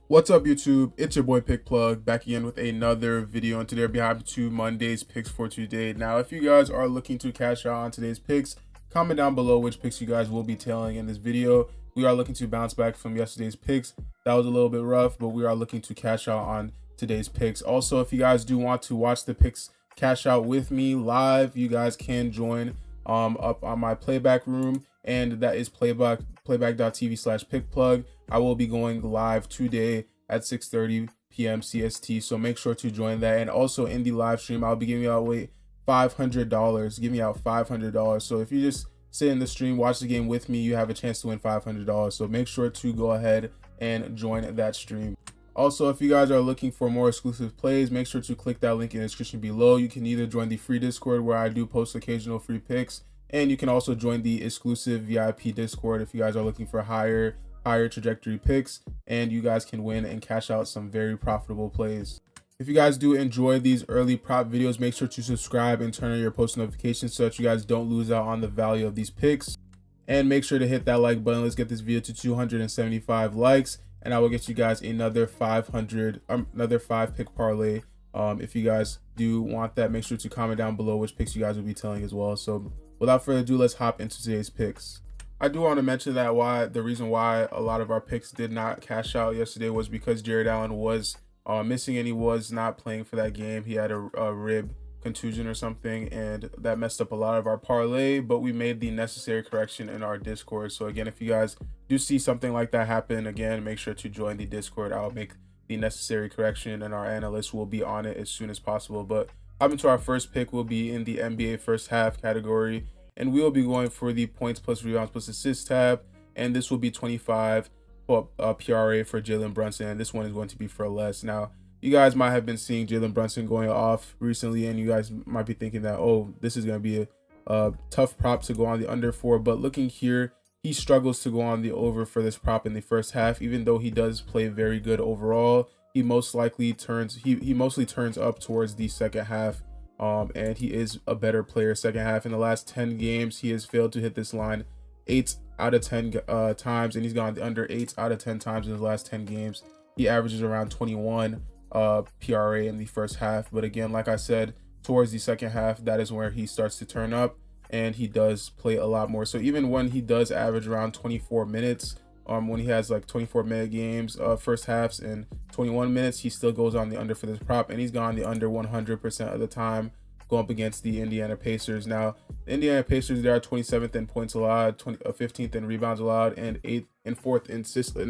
What's up, YouTube? It's your boy Pick Plug back again with another video, and today we'll be having two Monday's picks for today. Now, if you guys are looking to cash out on today's picks, comment down below which picks you guys will be tailing in this video. We are looking to bounce back from yesterday's picks. That was a little bit rough, but we are looking to cash out on today's picks. Also, if you guys do want to watch the picks cash out with me live, you guys can join up on my playback room, and that is playback.tv/pickplug. I will be going live today at 6:30 p.m. CST, so make sure to join that. And also in the live stream, I'll be giving out $500, giving out $500. So if you just sit in the stream, watch the game with me, you have a chance to win $500. So make sure to go ahead and join that stream. Also, if you guys are looking for more exclusive plays, make sure to click that link in the description below. You can either join the free Discord where I do post occasional free picks, and you can also join the exclusive VIP Discord if you guys are looking for higher trajectory picks, and you guys can win and cash out some very profitable plays. If you guys do enjoy these early prop videos, make sure to subscribe and turn on your post notifications so that you guys don't lose out on the value of these picks. And make sure to hit that like button. Let's get this video to 275 likes, and I will get you guys another 5 pick parlay. If you guys do want that, make sure to comment down below which picks you guys will be telling as well. So without further ado, let's hop into today's picks. I do want to mention that the reason why a lot of our picks did not cash out yesterday was because Jared Allen was missing, and he was not playing for that game. He had a rib contusion or something, and that messed up a lot of our parlay, but we made the necessary correction in our Discord. So again, if you guys do see something like that happen again, make sure to join the Discord. I'll make the necessary correction, and our analysts will be on it as soon as possible. But hopping to our first pick, will be in the NBA first half category, and we will be going for the points plus rebounds plus assists tab, and this will be 25 PRA for Jalen Brunson, and this one is going to be for less. Now, you guys might have been seeing Jalen Brunson going off recently, and you guys might be thinking that, oh, this is going to be a tough prop to go on the under for, but looking here, he struggles to go on the over for this prop in the first half. Even though he does play very good overall, he mostly turns up towards the second half. And he is a better player second half. In the last 10 games, he has failed to hit this line 8 out of 10 times, and he's gone the under 8 out of 10 times in his last 10 games. He averages around 21 PRA in the first half, but again, like I said, towards the second half, that is where he starts to turn up, and he does play a lot more. So even when he does average around 24 minutes, when he has like 24-minute games, first halves, and 21 minutes, he still goes on the under for this prop, and he's gone the under 100% of the time, going up against the Indiana Pacers. Now, the Indiana Pacers, they are 27th in points allowed, 15th in rebounds allowed, and 8th and 4th in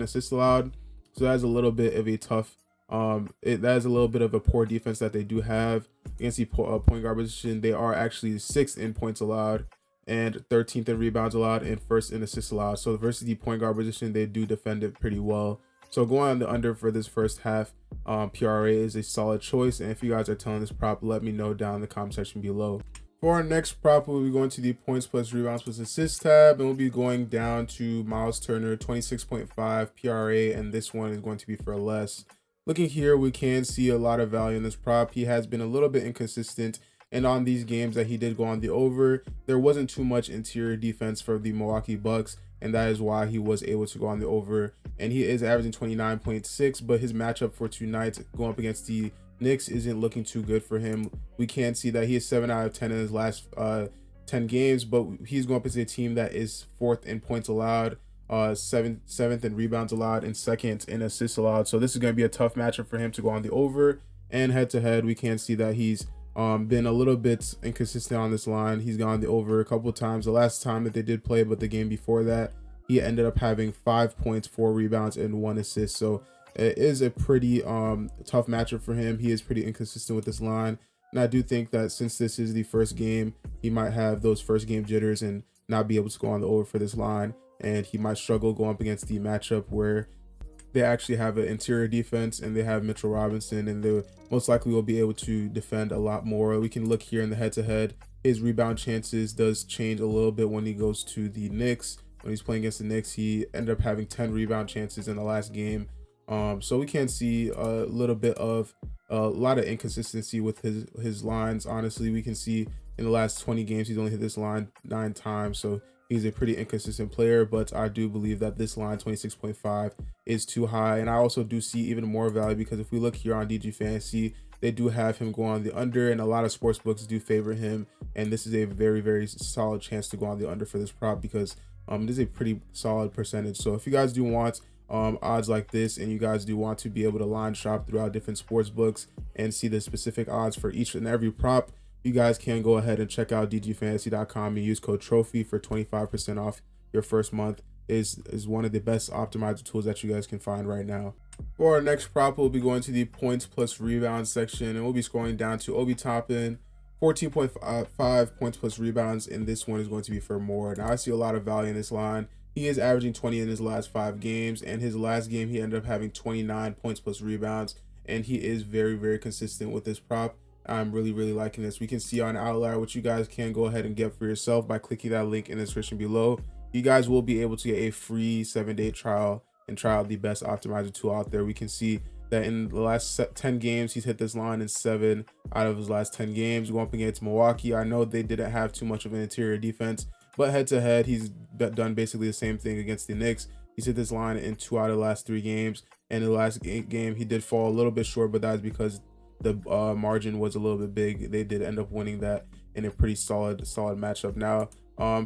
assists allowed. So that's a little bit of a tough, that is a little bit of a poor defense that they do have against the point guard position. They are actually 6th in points allowed, and 13th in rebounds allowed, and 1st in assists allowed. So versus the point guard position, they do defend it pretty well. So going on the under for this first half PRA is a solid choice. And if you guys are telling this prop, let me know down in the comment section below. For our next prop, we'll be going to the points plus rebounds plus assists tab, and we'll be going down to Myles Turner, 26.5 PRA, and this one is going to be for less. Looking here, we can see a lot of value in this prop. He has been a little bit inconsistent, and on these games that he did go on the over, there wasn't too much interior defense for the Milwaukee Bucks, and that is why he was able to go on the over. And he is averaging 29.6, but his matchup for tonight going up against the Knicks isn't looking too good for him. We can see that he is 7 out of 10 in his last 10 games, but he's going up against a team that is 4th in points allowed, 7th in rebounds allowed, and 2nd in assists allowed. So this is going to be a tough matchup for him to go on the over. And head to head, we can see that he's been a little bit inconsistent on this line. He's gone the over a couple of times. The last time that they did play, but the game before that, he ended up having 5 points, 4 rebounds, and 1 assist. So it is a pretty tough matchup for him. He is pretty inconsistent with this line, and I do think that since this is the first game, he might have those first game jitters and not be able to go on the over for this line, and he might struggle going up against the matchup where they actually have an interior defense and they have Mitchell Robinson, and they most likely will be able to defend a lot more. We can look here in the head-to-head. His rebound chances does change a little bit when he goes to the Knicks. When he's playing against the Knicks, he ended up having 10 rebound chances in the last game. So we can see a little bit of a lot of inconsistency with his lines. Honestly, we can see in the last 20 games, he's only hit this line 9 times. So he's a pretty inconsistent player, but I do believe that this line 26.5 is too high. And I also do see even more value because if we look here on DG Fantasy, they do have him go on the under, and a lot of sports books do favor him. And this is a very, very solid chance to go on the under for this prop because it is a pretty solid percentage. So if you guys do want odds like this, and you guys do want to be able to line shop throughout different sports books and see the specific odds for each and every prop, you guys can go ahead and check out dgfantasy.com and use code trophy for 25% off your first month. Is one of the best optimizer tools that you guys can find right now. For our next prop, we'll be going to the points plus rebounds section, and we'll be scrolling down to Obi Toppin, 14.5 points plus rebounds, and this one is going to be for more. Now I see a lot of value in this line. He is averaging 20 in his last 5 games, and his last game he ended up having 29 points plus rebounds, and he is very, very consistent with this prop. I'm really, really liking this. We can see on Outlier, which you guys can go ahead and get for yourself by clicking that link in the description below. You guys will be able to get a free 7-day trial and try out the best optimizer tool out there. We can see that in the last 10 games, he's hit this line in 7 out of his last 10 games. Going up against Milwaukee, I know they didn't have too much of an interior defense, but head-to-head, he's done basically the same thing against the Knicks. He's hit this line in 2 out of the last 3 games, and in the last game, he did fall a little bit short, but that is because the margin was a little bit big. They did end up winning that in a pretty solid matchup. Now,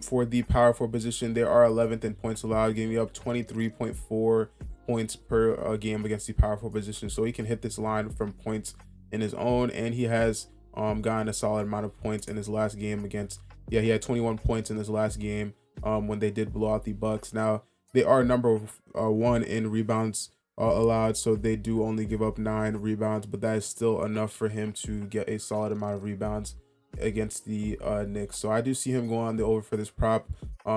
for the power forward position, they are 11th in points allowed, giving up 23.4 points per game against the power forward position. So he can hit this line from points in his own, and he has gotten a solid amount of points in his last game against. Yeah, he had 21 points in his last game when they did blow out the Bucks. Now they are number 1 in rebounds allowed, so they do only give up 9 rebounds, but that is still enough for him to get a solid amount of rebounds against the Knicks. So I do see him going on the over for this prop.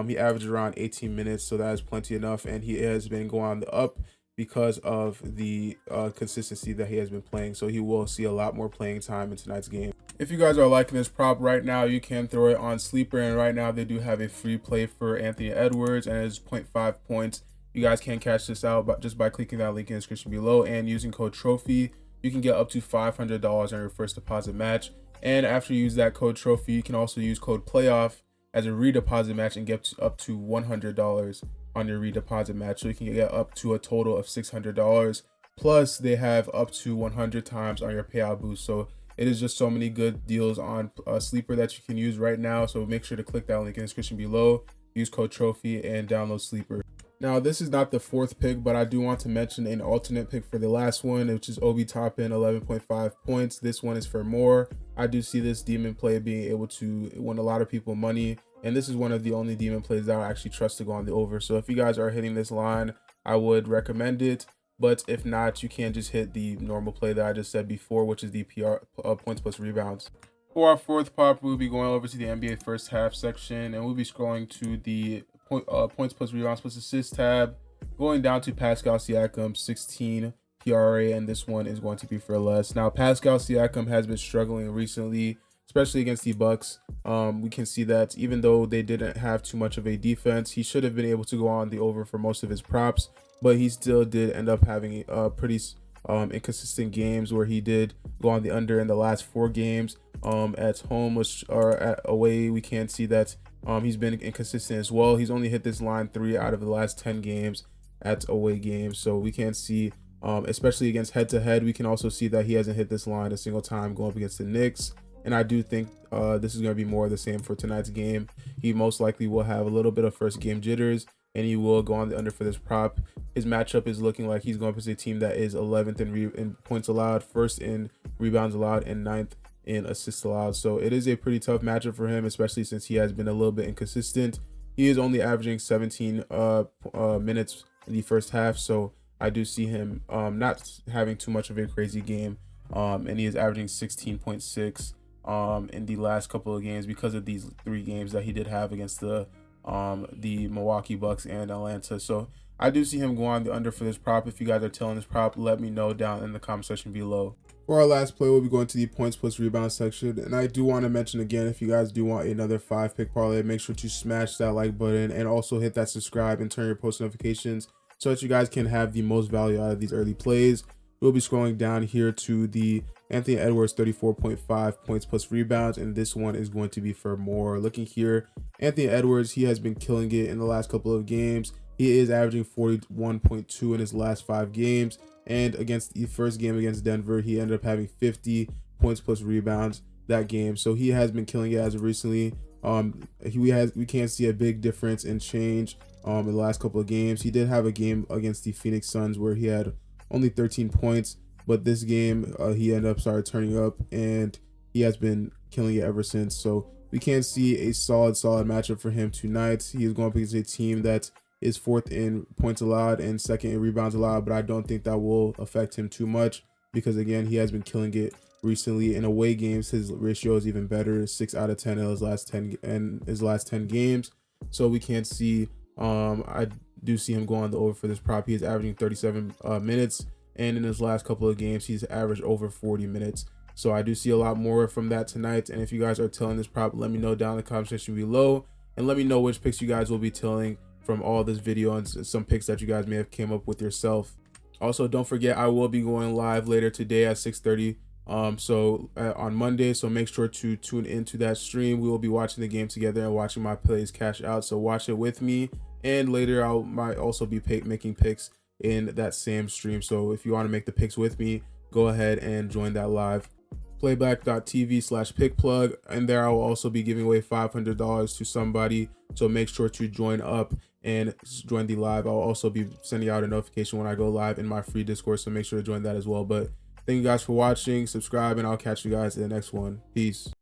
He averaged around 18 minutes, so that is plenty enough, and he has been going on the up because of the consistency that he has been playing. So he will see a lot more playing time in tonight's game. If you guys are liking this prop right now, you can throw it on Sleeper, and right now they do have a free play for Anthony Edwards, and it's 0.5 points. You guys can catch this out just by clicking that link in the description below and using code trophy. You can get up to $500 on your first deposit match. And after you use that code trophy, you can also use code playoff as a redeposit match and get up to $100 on your redeposit match. So you can get up to a total of $600. Plus, they have up to 100 times on your payout boost. So it is just so many good deals on Sleeper that you can use right now. So make sure to click that link in the description below, use code trophy, and download Sleeper. Now, this is not the 4th pick, but I do want to mention an alternate pick for the last one, which is Obi Toppin, 11.5 points. This one is for more. I do see this demon play being able to win a lot of people money, and this is one of the only demon plays that I actually trust to go on the over. So if you guys are hitting this line, I would recommend it, but if not, you can just hit the normal play that I just said before, which is the points plus rebounds. For our 4th prop, we'll be going over to the NBA first half section, and we'll be scrolling to the points plus rebounds plus assists tab, going down to Pascal Siakam, 16 PRA, and this one is going to be for less. Now, Pascal Siakam has been struggling recently, especially against the Bucks. We can see that even though they didn't have too much of a defense, he should have been able to go on the over for most of his props, but he still did end up having pretty inconsistent games where he did go on the under in the last 4 games. At home or at away, we can see that he's been inconsistent as well. He's only hit this line 3 out of the last 10 games at away games. So we can see, especially against head-to-head, we can also see that he hasn't hit this line a single time going up against the Knicks. And I do think this is going to be more of the same for tonight's game. He most likely will have a little bit of first game jitters, and he will go on the under for this prop. His matchup is looking like he's going up against a team that is 11th in points allowed, 1st in rebounds allowed, and 9th in assists allowed. So it is a pretty tough matchup for him, especially since he has been a little bit inconsistent. He is only averaging 17 minutes in the first half, so I do see him not having too much of a crazy game, and he is averaging 16.6 in the last couple of games because of these 3 games that he did have against the Milwaukee Bucks and Atlanta. So I do see him go on the under for this prop. If you guys are telling this prop, let me know down in the comment section below. For our last play, we'll be going to the points plus rebound section. And I do want to mention again, if you guys do want another 5-pick parlay, make sure to smash that like button and also hit that subscribe and turn your post notifications so that you guys can have the most value out of these early plays. We'll be scrolling down here to the Anthony Edwards 34.5 points plus rebounds, and this one is going to be for more. Looking here, Anthony Edwards, he has been killing it in the last couple of games. He is averaging 41.2 in his last 5 games, and against the first game against Denver, he ended up having 50 points plus rebounds that game. So he has been killing it as of recently. We can't see a big difference in change in the last couple of games. He did have a game against the Phoenix Suns where he had only 13 points, but this game he ended up started turning up, and he has been killing it ever since. So we can see a solid matchup for him tonight. He is going up against a team that is 4th in points allowed and 2nd in rebounds allowed, but I don't think that will affect him too much because, again, he has been killing it recently. In away games, his ratio is even better, 6 out of 10 in his last 10 games. So we can't see I do see him going the over for this prop. He is averaging 37 minutes, and in his last couple of games he's averaged over 40 minutes. So I do see a lot more from that tonight. And if you guys are telling this prop, let me know down in the comment section below, and let me know which picks you guys will be telling from all this video and some picks that you guys may have came up with yourself. Also, don't forget, I will be going live later today at 6:30 on Monday, so make sure to tune into that stream. We will be watching the game together and watching my plays cash out, so watch it with me. And later I might also be making picks in that same stream, so if you want to make the picks with me, go ahead and join that live. Playback.tv/pickplug, and there I will also be giving away $500 to somebody, so make sure to join up and join the live. I'll also be sending out a notification when I go live in my free Discord, so make sure to join that as well. But thank you guys for watching, subscribe, and I'll catch you guys in the next one. Peace.